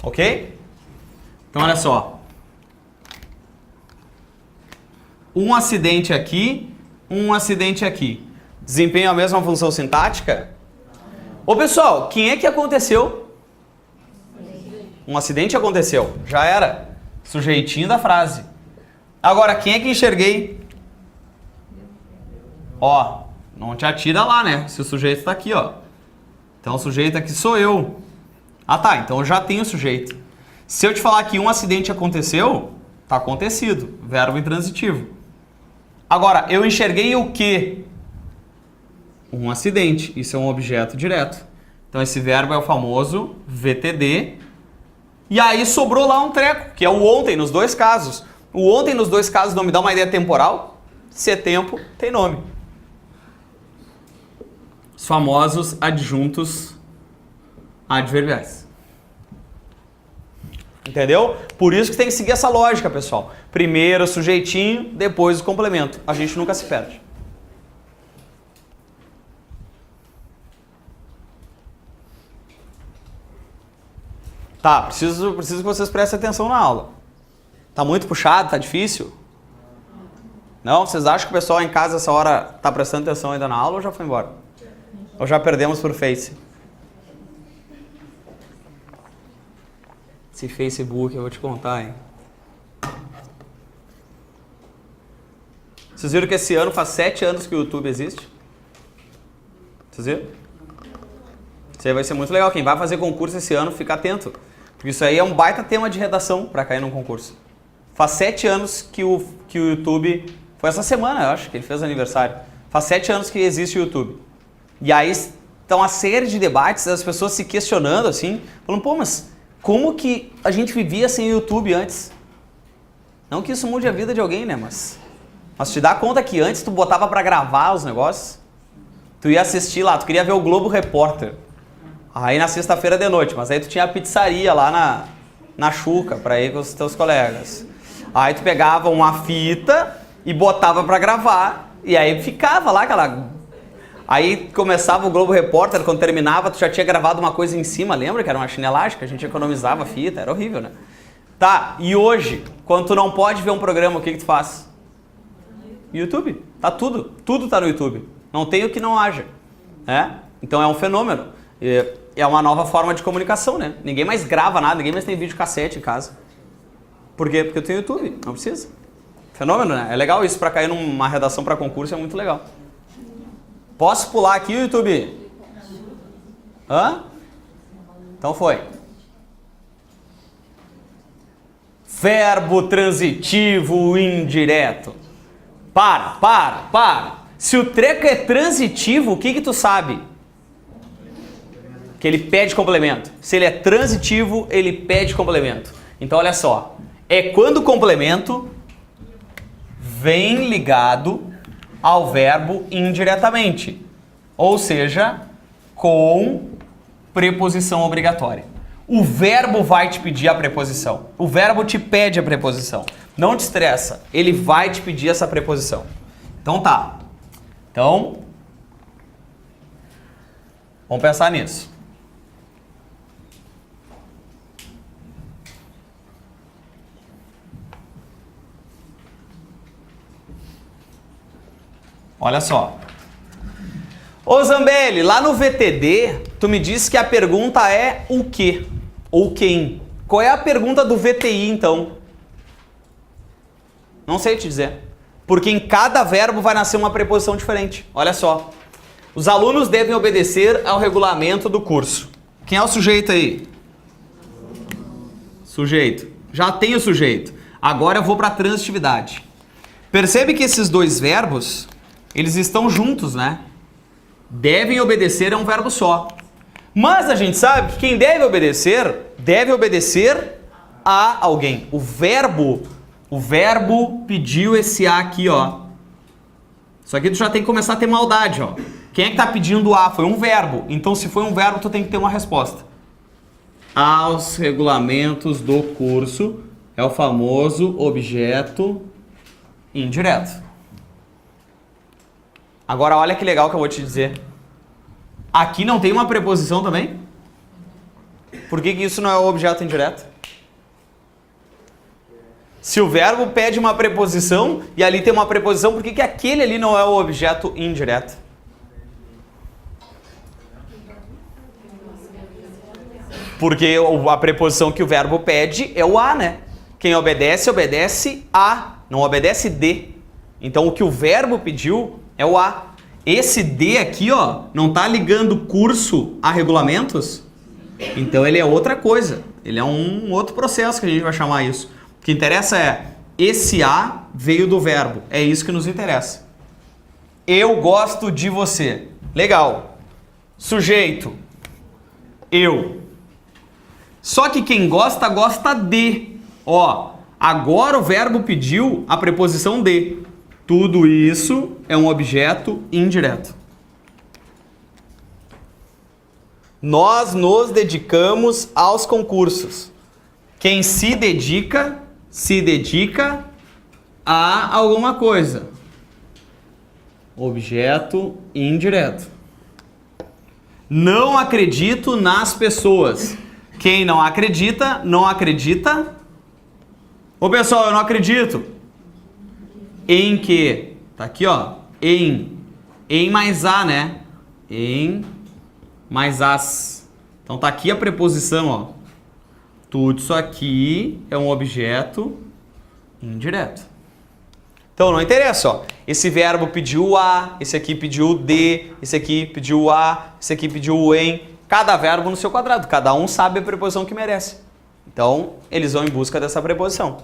Ok? Então, olha só. Um acidente aqui, um acidente aqui. Desempenham a mesma função sintática? Ô, pessoal, quem é que aconteceu? Um acidente aconteceu. Já era. Sujeitinho da frase. Agora, quem é que enxerguei? Ó, não te atira lá, né? Se o sujeito tá aqui, ó. Então, o sujeito aqui sou eu. Ah, tá. Então, eu já tenho o sujeito. Se eu te falar que um acidente aconteceu, tá acontecido. Verbo intransitivo. Agora, eu enxerguei o quê? Um acidente. Isso é um objeto direto. Então, esse verbo é o famoso VTD. E aí, sobrou lá um treco, que é o ontem, nos dois casos. O ontem, nos dois casos, não me dá uma ideia temporal? Se é tempo, tem nome. Os famosos adjuntos adverbiais. Entendeu? Por isso que tem que seguir essa lógica, pessoal. Primeiro o sujeitinho, depois o complemento. A gente nunca se perde. Tá, preciso que vocês prestem atenção na aula. Tá muito puxado? Tá difícil? Não? Vocês acham que o pessoal em casa essa hora tá prestando atenção ainda na aula ou já foi embora? Ou já perdemos por Face? Esse Facebook eu vou te contar, hein? Vocês viram que esse ano faz 7 anos que o YouTube existe? Vocês viram? Isso aí vai ser muito legal. Quem vai fazer concurso esse ano, fica atento. Porque isso aí é um baita tema de redação para cair num concurso. Faz 7 anos que o YouTube... Foi essa semana, eu acho, que ele fez aniversário. Faz 7 anos que existe o YouTube. E aí estão uma série de debates, as pessoas se questionando assim, falando, pô, mas como que a gente vivia sem o YouTube antes? Não que isso mude a vida de alguém, né? Mas te dá conta que antes tu botava pra gravar os negócios, tu ia assistir lá, tu queria ver o Globo Repórter. Aí na sexta-feira de noite, mas aí tu tinha a pizzaria lá na Xuca pra ir com os teus colegas. Aí tu pegava uma fita e botava pra gravar, e aí ficava lá aquela... Aí começava o Globo Repórter, quando terminava, tu já tinha gravado uma coisa em cima, lembra? Que era uma chinelagem, que a gente economizava a fita, era horrível, né? Tá, e hoje, quando tu não pode ver um programa, o que tu faz? YouTube. Tá tudo tá no YouTube. Não tem o que não haja, né? Então é um fenômeno. É uma nova forma de comunicação, né? Ninguém mais grava nada, ninguém mais tem videocassete em casa. Por quê? Porque eu tenho YouTube, não precisa. Fenômeno, né? É legal isso, pra cair numa redação pra concurso é muito legal. Posso pular aqui o YouTube? Hã? Então foi. Verbo transitivo indireto. Para. Se o treco é transitivo, o que tu sabe? Que ele pede complemento. Se ele é transitivo, ele pede complemento. Então olha só. É quando o complemento vem ligado ao verbo indiretamente. Ou seja, com preposição obrigatória. O verbo vai te pedir a preposição. O verbo te pede a preposição. Não te estressa. Ele vai te pedir essa preposição. Então tá. Então, vamos pensar nisso. Olha só. Ô Zambelli, lá no VTD, tu me disse que a pergunta é o quê? Ou quem? Qual é a pergunta do VTI, então? Não sei te dizer. Porque em cada verbo vai nascer uma preposição diferente. Olha só. Os alunos devem obedecer ao regulamento do curso. Quem é o sujeito aí? Sujeito. Já tem o sujeito. Agora eu vou para a transitividade. Percebe que esses dois verbos, eles estão juntos, né? Devem obedecer a um verbo só. Mas a gente sabe que quem deve obedecer a alguém. O verbo pediu esse a aqui, ó. Só que tu já tem que começar a ter maldade, ó. Quem é que tá pedindo a? Foi um verbo. Então, se foi um verbo, tu tem que ter uma resposta. Aos regulamentos do curso é o famoso objeto indireto. Agora, olha que legal que eu vou te dizer. Aqui não tem uma preposição também? Por que isso não é o objeto indireto? Se o verbo pede uma preposição e ali tem uma preposição, por que aquele ali não é o objeto indireto? Porque a preposição que o verbo pede é o a, né? Quem obedece, obedece a, não obedece de. Então o que o verbo pediu é o a. Esse de aqui, ó, não tá ligando curso a regulamentos? Então ele é outra coisa. Ele é um outro processo que a gente vai chamar isso. O que interessa é, esse a veio do verbo. É isso que nos interessa. Eu gosto de você. Legal. Sujeito. Eu. Só que quem gosta, gosta de. Ó, agora o verbo pediu a preposição de. Tudo isso é um objeto indireto. Nós nos dedicamos aos concursos. Quem se dedica a alguma coisa. Objeto indireto. Não acredito nas pessoas. Quem não acredita, não acredita. Ô pessoal, eu não acredito. Em que? Tá aqui, ó. Em mais a, né? Em mais as. Então tá aqui a preposição, ó. Tudo isso aqui é um objeto indireto. Então não interessa, ó. Esse verbo pediu a, esse aqui pediu de, esse aqui pediu a, esse aqui pediu em. Cada verbo no seu quadrado. Cada um sabe a preposição que merece. Então eles vão em busca dessa preposição.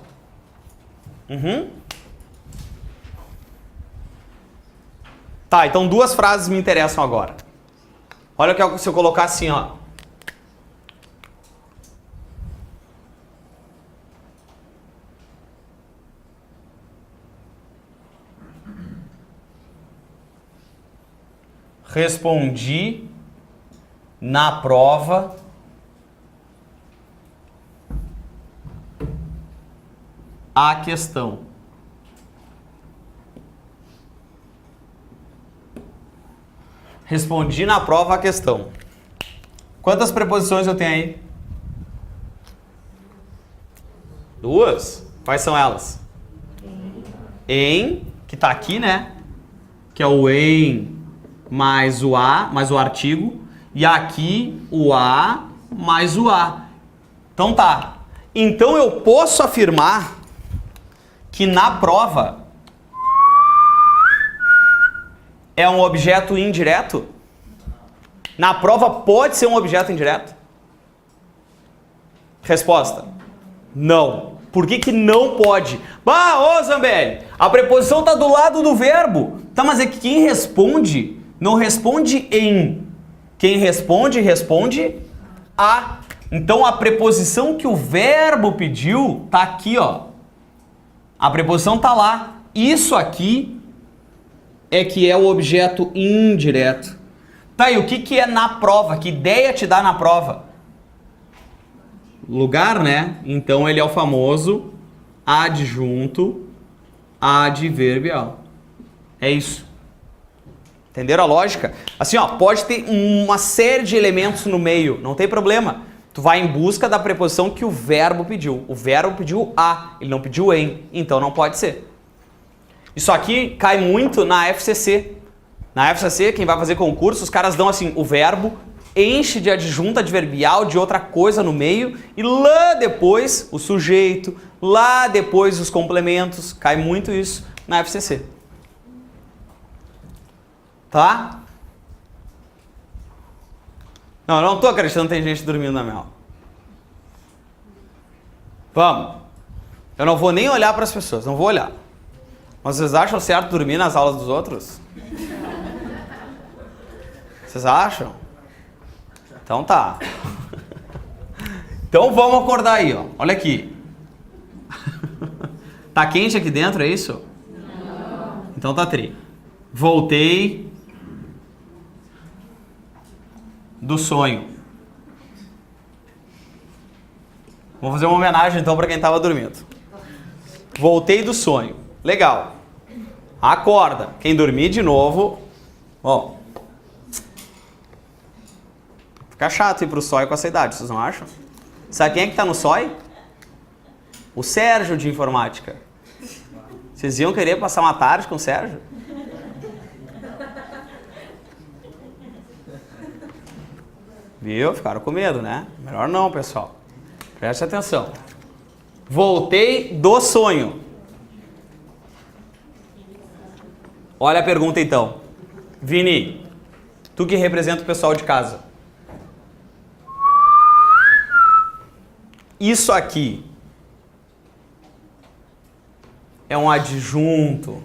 Tá, então duas frases me interessam agora. Olha que se eu colocar assim, ó. Respondi na prova a questão. Respondi na prova a questão. Quantas preposições eu tenho aí? Duas. Quais são elas? Em, que tá aqui, né? Que é o em mais o a, mais o artigo. E aqui o a mais o a. Então tá. Então eu posso afirmar que na prova é um objeto indireto? Na prova pode ser um objeto indireto? Resposta: não. Por que não pode? Ô Zambelli, a preposição tá do lado do verbo. Tá, mas é que quem responde não responde em. Quem responde, responde a. Então a preposição que o verbo pediu tá aqui, ó. A preposição tá lá. Isso aqui é que é o objeto indireto. Tá, e o que é na prova? Que ideia te dá na prova? Lugar, né? Então ele é o famoso adjunto adverbial. É isso. Entenderam a lógica? Assim, ó, pode ter uma série de elementos no meio, não tem problema. Tu vai em busca da preposição que o verbo pediu. O verbo pediu a, ele não pediu em, então não pode ser. Isso aqui cai muito na FCC. Na FCC, quem vai fazer concurso, os caras dão assim, o verbo enche de adjunto adverbial, de outra coisa no meio, e lá depois o sujeito, lá depois os complementos. Cai muito isso na FCC. Tá? Não tô acreditando que tem gente dormindo na minha aula. Vamos. Eu não vou nem olhar para as pessoas, não vou olhar. Mas vocês acham certo dormir nas aulas dos outros? Vocês acham? Então tá. Então vamos acordar aí, ó. Olha aqui. Tá quente aqui dentro, é isso? Não. Então tá tri. Voltei do sonho. Vou fazer uma homenagem então para quem tava dormindo. Voltei do sonho. Legal. Acorda. Quem dormir de novo, ó. Fica chato ir pro SOI com essa idade, vocês não acham? Sabe quem é que tá no SOI? O Sérgio de informática. Vocês iam querer passar uma tarde com o Sérgio? Viu? Ficaram com medo, né? Melhor não, pessoal. Preste atenção. Voltei do sonho. Olha a pergunta então. Vini, tu que representa o pessoal de casa. Isso aqui é um adjunto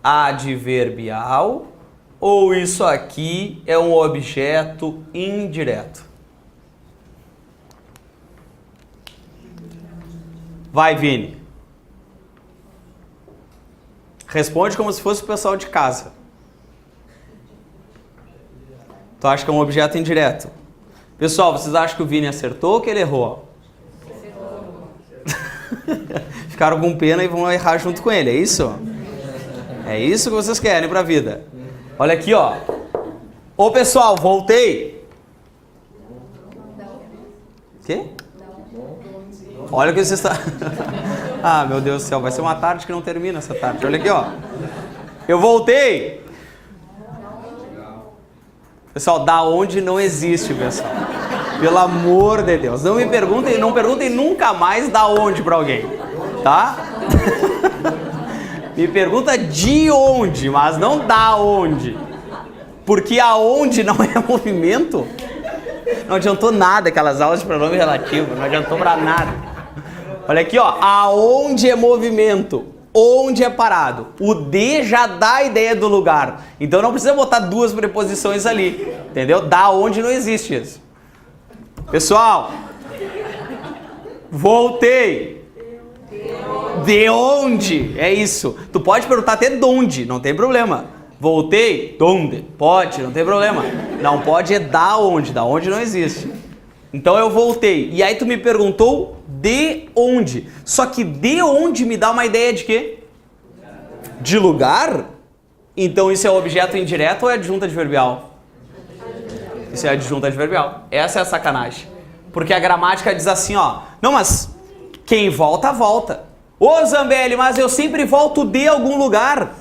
adverbial ou isso aqui é um objeto indireto? Vai, Vini. Responde como se fosse o pessoal de casa. Tu acha que é um objeto indireto? Pessoal, vocês acham que o Vini acertou ou que ele errou? Ficaram com pena e vão errar junto com ele, é isso? É isso que vocês querem pra vida. Olha aqui, ó. Ô, pessoal, voltei. Quê? Olha o que vocês estão... Ah, meu Deus do céu, vai ser uma tarde que não termina essa tarde. Olha aqui, ó. Eu voltei. Pessoal, da onde não existe, pessoal. Pelo amor de Deus. Não me perguntem, não perguntem nunca mais da onde pra alguém. Tá? Me pergunta de onde, mas não da onde. Porque aonde não é movimento, não adiantou nada aquelas aulas de pronome relativo, não adiantou pra nada. Olha aqui, ó, aonde é movimento, onde é parado. O de já dá a ideia do lugar. Então não precisa botar duas preposições ali, entendeu? Da onde não existe isso. Pessoal, voltei. De onde? É isso. Tu pode perguntar até de onde, não tem problema. Voltei? Donde? Pode, não tem problema. Não pode é da onde não existe. Então eu voltei. E aí tu me perguntou de onde. Só que de onde me dá uma ideia de quê? De lugar? Então isso é objeto indireto ou é adjunto adverbial? Isso é adjunto adverbial. Essa é a sacanagem. Porque a gramática diz assim, ó. Não, mas quem volta, volta. Ô Zambelli, mas eu sempre volto de algum lugar.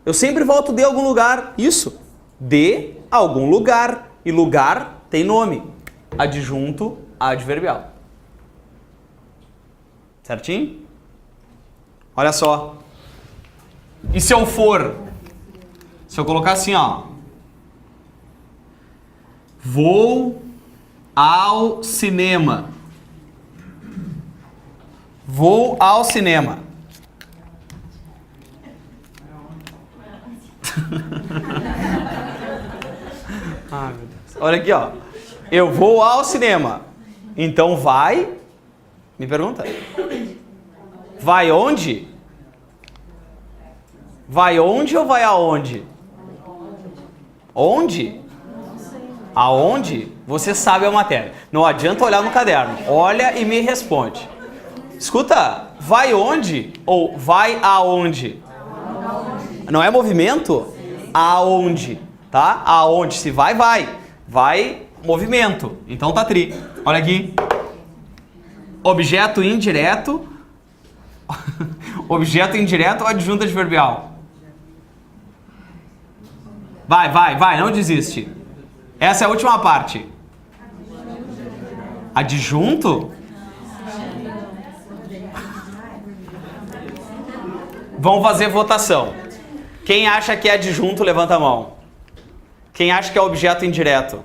Eu sempre volto de algum lugar. Isso. De algum lugar. E lugar tem nome. Adjunto adverbial. Certinho? Olha só. E se eu for? Se eu colocar assim, ó. Vou ao cinema. Vou ao cinema. Ai, meu Deus. Olha aqui, ó. Eu vou ao cinema. Então vai. Me pergunta. Vai onde? Vai onde ou vai aonde? Onde? Aonde? Você sabe a matéria. Não adianta olhar no caderno. Olha e me responde. Escuta, vai onde ou vai aonde? Não é movimento? Aonde, tá? Aonde? Se vai, vai. Vai, movimento. Então tá tri. Olha aqui. Objeto indireto. Objeto indireto ou adjunto adverbial? Vai, não desiste. Essa é a última parte. Adjunto? Vamos fazer votação. Quem acha que é adjunto, levanta a mão. Quem acha que é objeto indireto?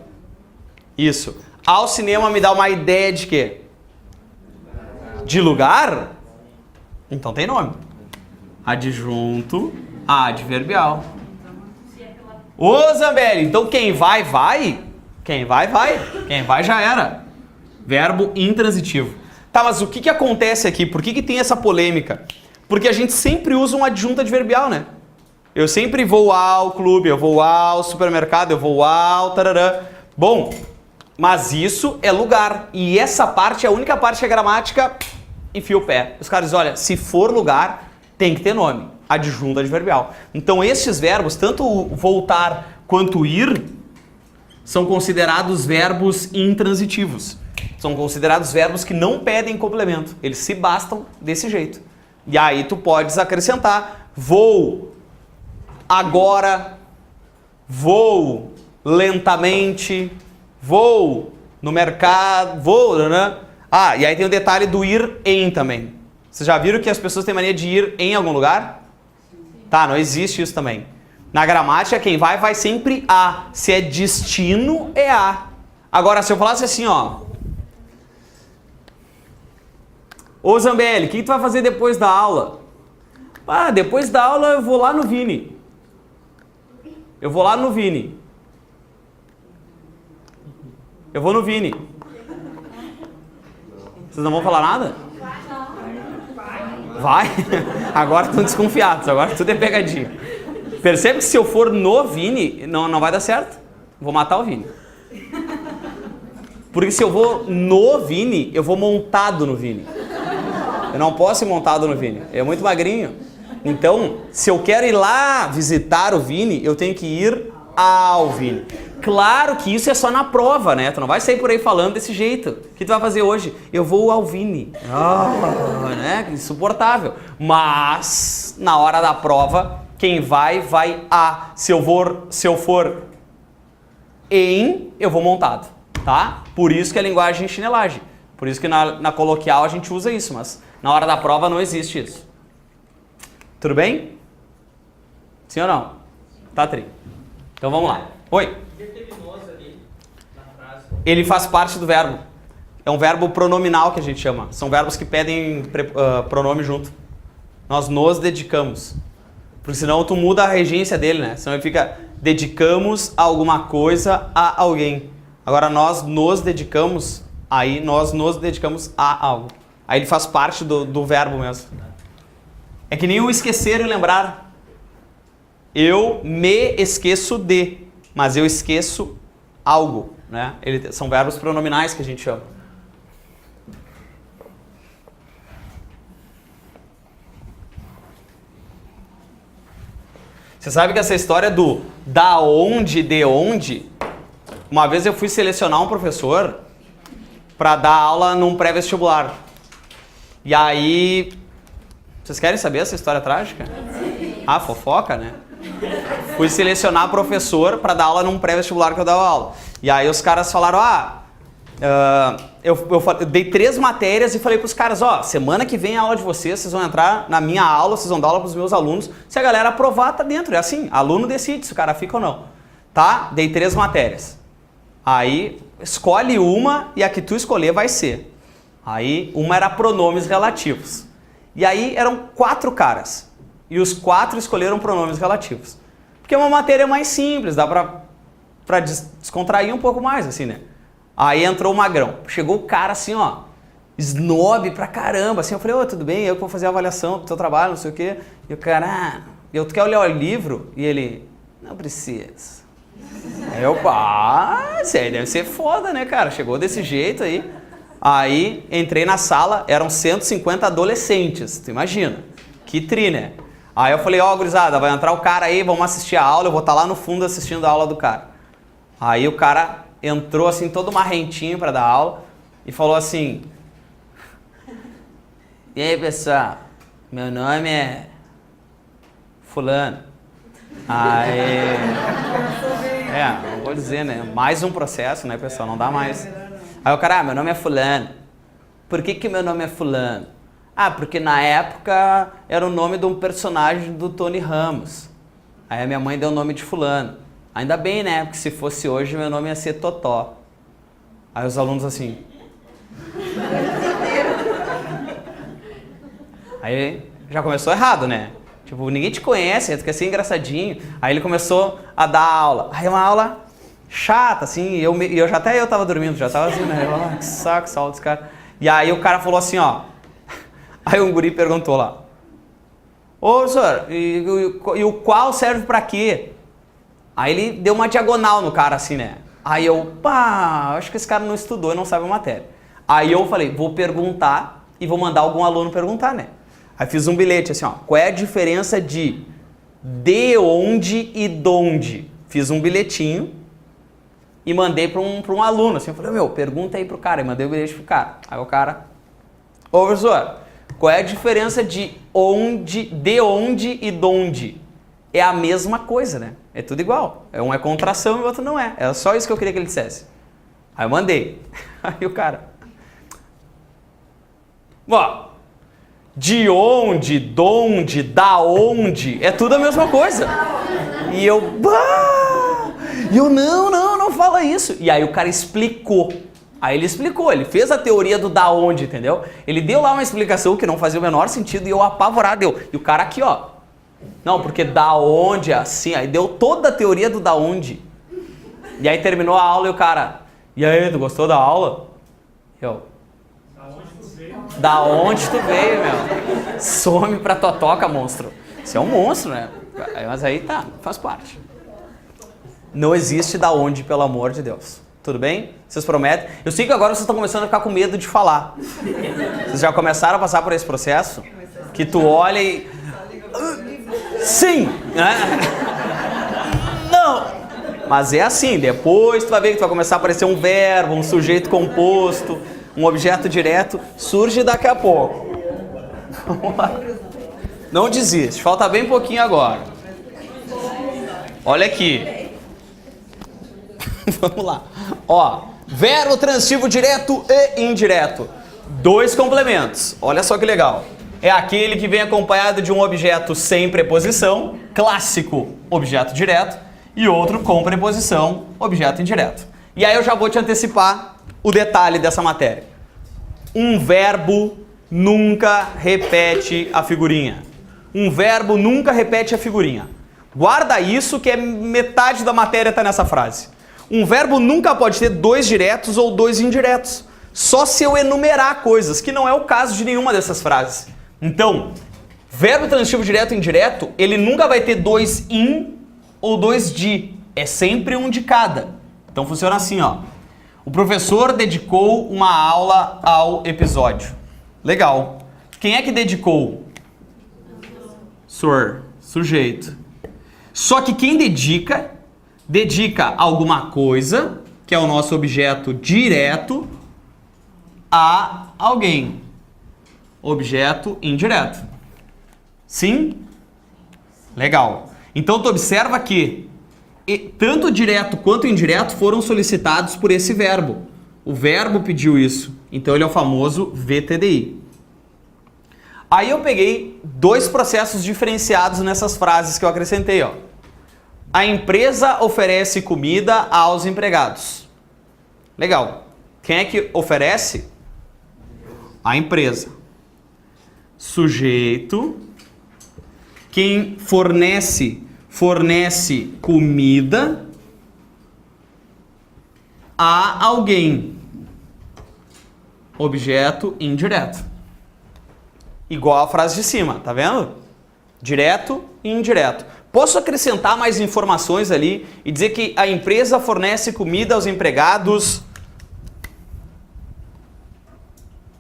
Isso. Ao cinema me dá uma ideia de quê? De lugar? Então tem nome. Adjunto adverbial. Ô Zambelli, então quem vai, vai? Quem vai, vai. Quem vai já era. Verbo intransitivo. Tá, mas o que acontece aqui? Por que tem essa polêmica? Porque a gente sempre usa um adjunto adverbial, né? Eu sempre vou ao clube, eu vou ao supermercado, eu vou ao tararã. Bom, mas isso é lugar. E essa parte é a única parte que a gramática enfia o pé. Os caras dizem, olha, se for lugar, tem que ter nome. Adjunto adverbial. Então esses verbos, tanto voltar quanto ir, são considerados verbos intransitivos. São considerados verbos que não pedem complemento. Eles se bastam desse jeito. E aí tu podes acrescentar vou agora, vou lentamente, vou no mercado, vou, né? Ah, e aí tem o detalhe do ir em também. Vocês já viram que as pessoas têm mania de ir em algum lugar? Tá, não existe isso também. Na gramática, quem vai, vai sempre a. Se é destino, é a. Agora, se eu falasse assim, ó. Ô Zambelli, o que tu vai fazer depois da aula? Ah, depois da aula eu vou lá no Vini. Eu vou lá no Vini. Eu vou no Vini. Vocês não vão falar nada? Vai? Agora estão desconfiados, agora tudo é pegadinha. Percebe que se eu for no Vini, não vai dar certo. Vou matar o Vini. Porque se eu vou no Vini, eu vou montado no Vini. Eu não posso ir montado no Vini. É muito magrinho. Então, se eu quero ir lá visitar o Vini, eu tenho que ir ao Vini. Claro que isso é só na prova, né? Tu não vai sair por aí falando desse jeito. O que tu vai fazer hoje? Eu vou ao Vini. Né? Insuportável. Mas, na hora da prova, quem vai, vai a. Se eu for em, eu vou montado, tá? Por isso que é linguagem chinelagem. Por isso que na coloquial a gente usa isso, mas na hora da prova não existe isso. Tudo bem? Sim ou não? Tá, Tri. Então vamos lá. Oi. Ele faz parte do verbo. É um verbo pronominal que a gente chama. São verbos que pedem pronome junto. Nós nos dedicamos. Porque senão tu muda a regência dele, né? Senão ele fica dedicamos a alguma coisa a alguém. Agora nós nos dedicamos, aí nós nos dedicamos a algo. Aí ele faz parte do verbo mesmo. É que nem o esquecer e lembrar. Eu me esqueço de, mas eu esqueço algo, né? São verbos pronominais que a gente chama. Você sabe que essa história do da onde, de onde, uma vez eu fui selecionar um professor para dar aula num pré-vestibular. E aí, vocês querem saber essa história trágica? Ah, fofoca, né? Fui selecionar professor para dar aula num pré-vestibular que eu dava aula. E aí os caras falaram, eu dei 3 matérias e falei pros caras, semana que vem a aula de vocês vão entrar na minha aula, vocês vão dar aula pros meus alunos. Se a galera aprovar, tá dentro. É assim, aluno decide se o cara fica ou não. Tá? Dei 3 matérias. Aí, escolhe uma e a que tu escolher vai ser. Aí, uma era pronomes relativos. E aí, eram 4 caras. E os 4 escolheram pronomes relativos. Porque é uma matéria mais simples, dá pra descontrair um pouco mais, assim, né? Aí entrou o magrão. Chegou o cara assim, snob pra caramba. Assim, eu falei, tudo bem, eu que vou fazer a avaliação do teu trabalho, não sei o quê. E o cara, tu quer olhar o livro? E ele, não precisa. Aí eu, isso aí deve ser foda, né, cara? Chegou desse jeito aí. Aí entrei na sala, eram 150 adolescentes, tu imagina. Que tri, né? Aí eu falei, gurizada, vai entrar o cara aí, vamos assistir a aula, eu vou estar lá no fundo assistindo a aula do cara. Aí o cara entrou assim, todo marrentinho para dar aula e falou assim, e aí pessoal, meu nome é fulano. Aí, não vou dizer, né, mais um processo, né pessoal, não dá mais. Aí o cara, meu nome é fulano. Por que meu nome é fulano? Porque na época era o nome de um personagem do Tony Ramos. Aí a minha mãe deu o nome de fulano. Ainda bem, né? Porque se fosse hoje, meu nome ia ser Totó. Aí os alunos assim... Aí já começou errado, né? Tipo, ninguém te conhece, tu quer ser engraçadinho. Aí ele começou a dar aula. Aí uma aula chata, assim, até eu tava dormindo, já tava assim, né? Que saco, salto desse cara. E aí o cara falou assim, Aí um guri perguntou lá, ô senhor, e o qual serve pra quê? Aí ele deu uma diagonal no cara assim, né? Aí eu, acho que esse cara não estudou e não sabe a matéria. Aí eu falei, vou perguntar e vou mandar algum aluno perguntar, né? Aí fiz um bilhete assim, qual é a diferença de onde e donde? Fiz um bilhetinho e mandei para um aluno. Assim, eu falei, meu, pergunta aí pro cara. E mandei o bilhete pro cara. Aí o cara, ô professor, qual é a diferença de onde e donde? É a mesma coisa, né? É tudo igual. Um é contração e o outro não é. Era só isso que eu queria que ele dissesse. Aí eu mandei. Aí o cara, ó, de onde, donde, da onde, é tudo a mesma coisa. E eu, não fala isso. E aí o cara explicou. Aí ele explicou, ele fez a teoria do da onde, entendeu? Ele deu lá uma explicação que não fazia o menor sentido e eu apavorado, E o cara aqui, ó, não, porque da onde é assim, aí deu toda a teoria do da onde. E aí terminou a aula e o cara, e aí, tu gostou da aula? Eu, da onde tu veio, meu? Some pra totoca, monstro. Você é um monstro, né? Mas aí tá, faz parte. Não existe da onde, pelo amor de Deus. Tudo bem? Vocês prometem? Eu sei que agora vocês estão começando a ficar com medo de falar. Vocês já começaram a passar por esse processo? Que tu olha e... Sim! Não! Mas é assim, depois tu vai ver que tu vai começar a aparecer um verbo, um sujeito composto, um objeto direto, surge daqui a pouco. Vamos lá. Não desiste, falta bem pouquinho agora. Olha aqui. Vamos lá. Ó, verbo transitivo direto e indireto. 2 complementos. Olha só que legal. É aquele que vem acompanhado de um objeto sem preposição, clássico objeto direto, e outro com preposição, objeto indireto. E aí eu já vou te antecipar o detalhe dessa matéria. Um verbo nunca repete a figurinha. Um verbo nunca repete a figurinha. Guarda isso que é metade da matéria está nessa frase. Um verbo nunca pode ter 2 diretos ou 2 indiretos. Só se eu enumerar coisas, que não é o caso de nenhuma dessas frases. Então, verbo transitivo direto e indireto, ele nunca vai ter 2 in ou 2 de. É sempre um de cada. Então funciona assim, ó. O professor dedicou uma aula ao episódio. Legal. Quem é que dedicou? Sujeito. Só que quem dedica alguma coisa, que é o nosso objeto direto, a alguém. Objeto indireto. Sim? Legal. Então tu observa que tanto direto quanto indireto foram solicitados por esse verbo. O verbo pediu isso. Então ele é o famoso VTDI. Aí eu peguei 2 processos diferenciados nessas frases que eu acrescentei, ó. A empresa oferece comida aos empregados. Legal. Quem é que oferece? A empresa. Sujeito. Quem fornece comida a alguém. Objeto indireto. Igual a frase de cima, tá vendo? Direto e indireto. Posso acrescentar mais informações ali e dizer que a empresa fornece comida aos empregados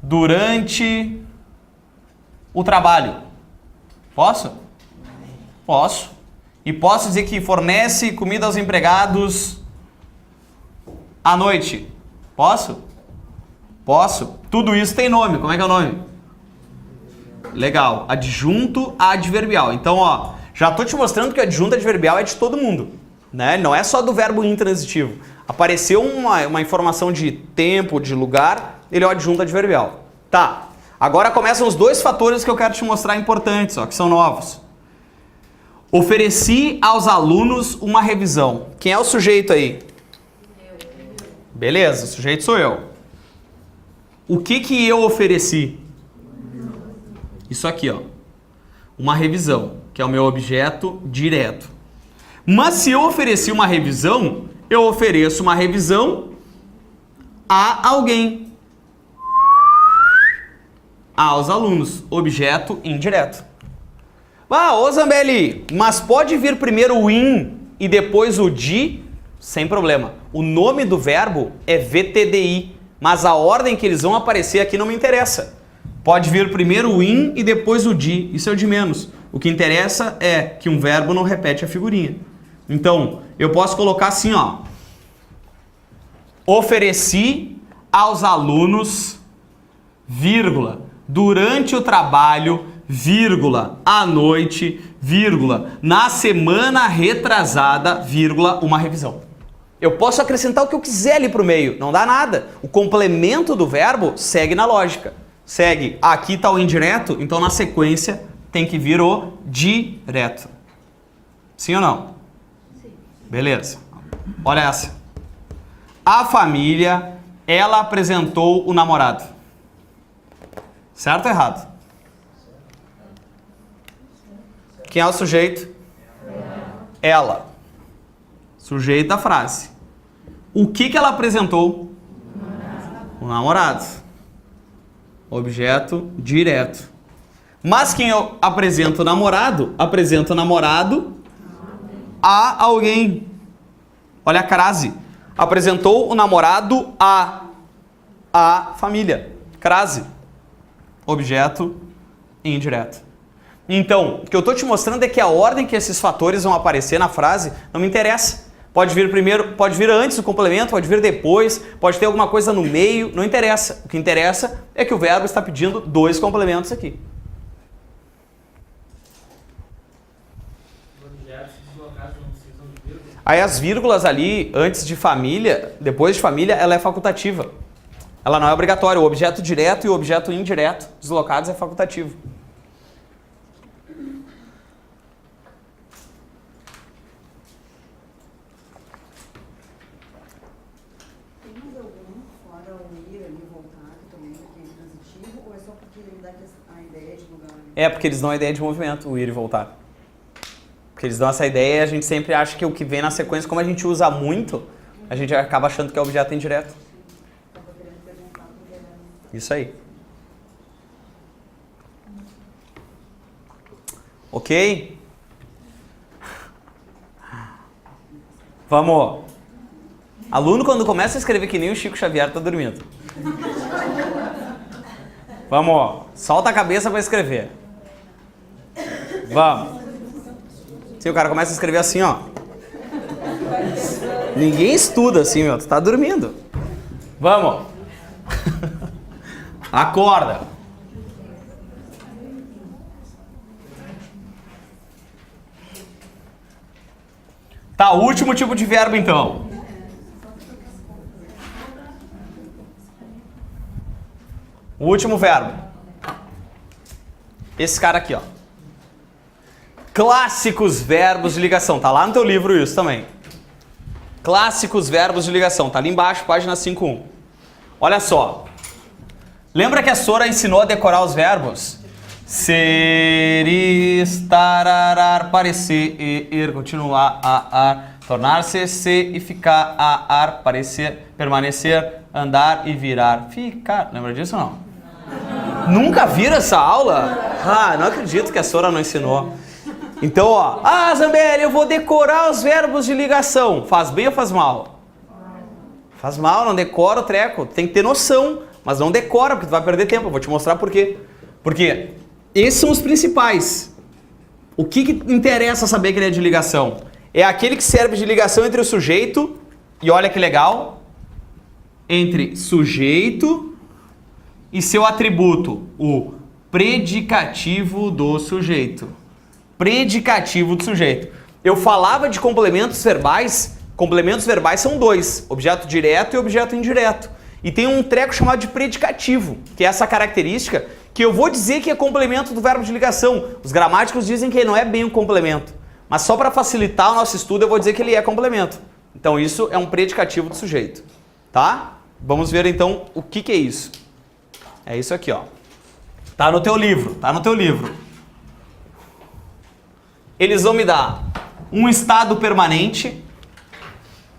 durante o trabalho. Posso? Posso. E posso dizer que fornece comida aos empregados à noite. Posso? Posso. Tudo isso tem nome. Como é que é o nome? Legal. Adjunto adverbial. Então, ó, já tô te mostrando que o adjunto adverbial é de todo mundo, né? Não é só do verbo intransitivo. Apareceu uma informação de tempo, de lugar, ele é o adjunto adverbial. Tá. Agora começam os 2 fatores que eu quero te mostrar importantes, ó, que são novos. Ofereci aos alunos uma revisão. Quem é o sujeito aí? Beleza, o sujeito sou eu. O que eu ofereci? Isso aqui, ó. Uma revisão, que é o meu objeto direto. Mas se eu ofereci uma revisão, eu ofereço uma revisão a alguém. Aos alunos. Objeto indireto. Ô Zambelli, mas pode vir primeiro o in e depois o de? Sem problema. O nome do verbo é VTDI, mas a ordem que eles vão aparecer aqui não me interessa. Pode vir primeiro o in e depois o de. Isso é o de menos. O que interessa é que um verbo não repete a figurinha. Então, eu posso colocar assim, ó. ofereci aos alunos, vírgula, durante o trabalho, vírgula, à noite, vírgula, na semana retrasada, vírgula, uma revisão. Eu posso acrescentar o que eu quiser ali para o meio, não dá nada. O complemento do verbo segue na lógica. Segue, aqui está o indireto, então na sequência tem que vir o direto. Sim ou não? Sim. Beleza. Olha essa. A família, ela apresentou o namorado. Certo ou errado? Quem é o sujeito? Ela. Sujeito da frase. O que ela apresentou? O namorado. Objeto direto. Mas quem apresenta o namorado a alguém. Olha a crase. Apresentou o namorado a família. Crase. Objeto indireto. Então, o que eu estou te mostrando é que a ordem que esses fatores vão aparecer na frase não me interessa. Pode vir primeiro, pode vir antes do complemento, pode vir depois, pode ter alguma coisa no meio, não interessa. O que interessa é que o verbo está pedindo 2 complementos aqui. Aí as vírgulas ali, antes de família, depois de família, ela é facultativa. Ela não é obrigatória. O objeto direto e o objeto indireto deslocados é facultativo. É, porque eles dão a ideia de movimento, o ir e voltar. Porque eles dão essa ideia e a gente sempre acha que o que vem na sequência, como a gente usa muito, a gente acaba achando que é objeto indireto. Isso aí. Ok? Vamos. Aluno, quando começa a escrever que nem o Chico Xavier, tá dormindo. Vamos. Solta a cabeça para escrever. Vamos. Sim, o cara começa a escrever assim, ó. Ninguém estuda assim, meu. Tu tá dormindo. Vamos. Acorda. Tá, o último tipo de verbo, então. O último verbo. Esse cara aqui, ó. Clássicos verbos de ligação. Tá lá no teu livro isso também. Clássicos verbos de ligação. Tá ali embaixo, página 5.1. Olha só. Lembra que a Sora ensinou a decorar os verbos? Ser, estar, arar, parecer, ir, continuar, ar, tornar-se, ser e ficar, ar, parecer, permanecer, andar e virar, ficar. Lembra disso ou não? Nunca viram essa aula? Ah, não acredito que a Sora não ensinou. Então, ó. Ah, Zambelli, eu vou decorar os verbos de ligação. Faz bem ou faz mal? Faz mal, não decora o treco. Tem que ter noção, mas não decora, porque tu vai perder tempo. Eu vou te mostrar por quê. Porque esses são os principais. O que interessa saber que ele é de ligação? É aquele que serve de ligação entre o sujeito, e olha que legal, entre sujeito e seu atributo, o predicativo do sujeito. Predicativo do sujeito. Eu falava de complementos verbais. Complementos verbais são 2, objeto direto e objeto indireto. E tem um treco chamado de predicativo, que é essa característica que eu vou dizer que é complemento do verbo de ligação. Os gramáticos dizem que ele não é bem um complemento. Mas só para facilitar o nosso estudo eu vou dizer que ele é complemento. Então isso é um predicativo do sujeito. Tá? Vamos ver então o que é isso. É isso aqui, ó. Tá no teu livro, tá no teu livro. Eles vão me dar um estado permanente.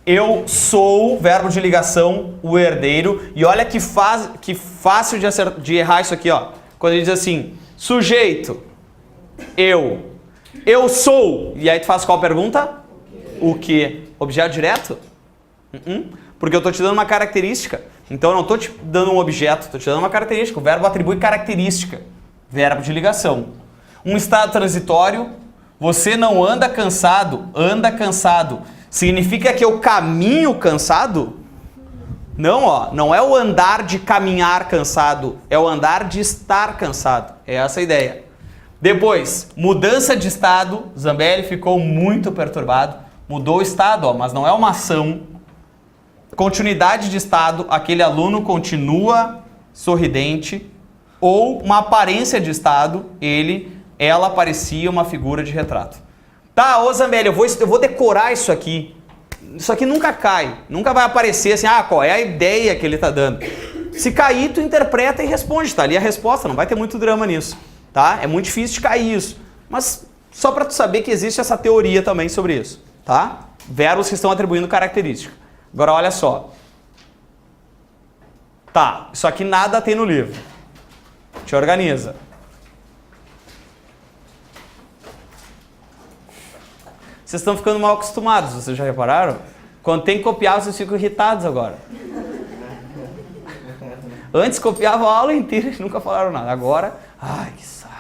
Eu sou, verbo de ligação, o herdeiro. E olha que fácil de errar isso aqui, ó. Quando ele diz assim, sujeito, eu sou. E aí tu faz qual pergunta? O que? Objeto direto? Porque eu tô te dando uma característica. Então eu não tô te dando um objeto, tô te dando uma característica. O verbo atribui característica. Verbo de ligação. Um estado transitório. Você não anda cansado, anda cansado. Significa que eu caminho cansado? Não, ó, não é o andar de caminhar cansado, é o andar de estar cansado. É essa a ideia. Depois, mudança de estado. Zambelli ficou muito perturbado. Mudou o estado, ó, mas não é uma ação. Continuidade de estado, aquele aluno continua sorridente. Ou uma aparência de estado, ela parecia uma figura de retrato. Tá, ô Zambelli, eu vou decorar isso aqui. Isso aqui nunca cai, nunca vai aparecer assim, qual é a ideia que ele tá dando. Se cair, tu interpreta e responde, tá ali a resposta, não vai ter muito drama nisso, tá? É muito difícil de cair isso, mas só para tu saber que existe essa teoria também sobre isso, tá? Verbos que estão atribuindo característica. Agora olha só. Tá, isso aqui nada tem no livro. Te organiza. Vocês estão ficando mal acostumados, vocês já repararam? Quando tem que copiar, vocês ficam irritados agora. Antes copiavam a aula inteira e nunca falaram nada. Agora, ai, que saco.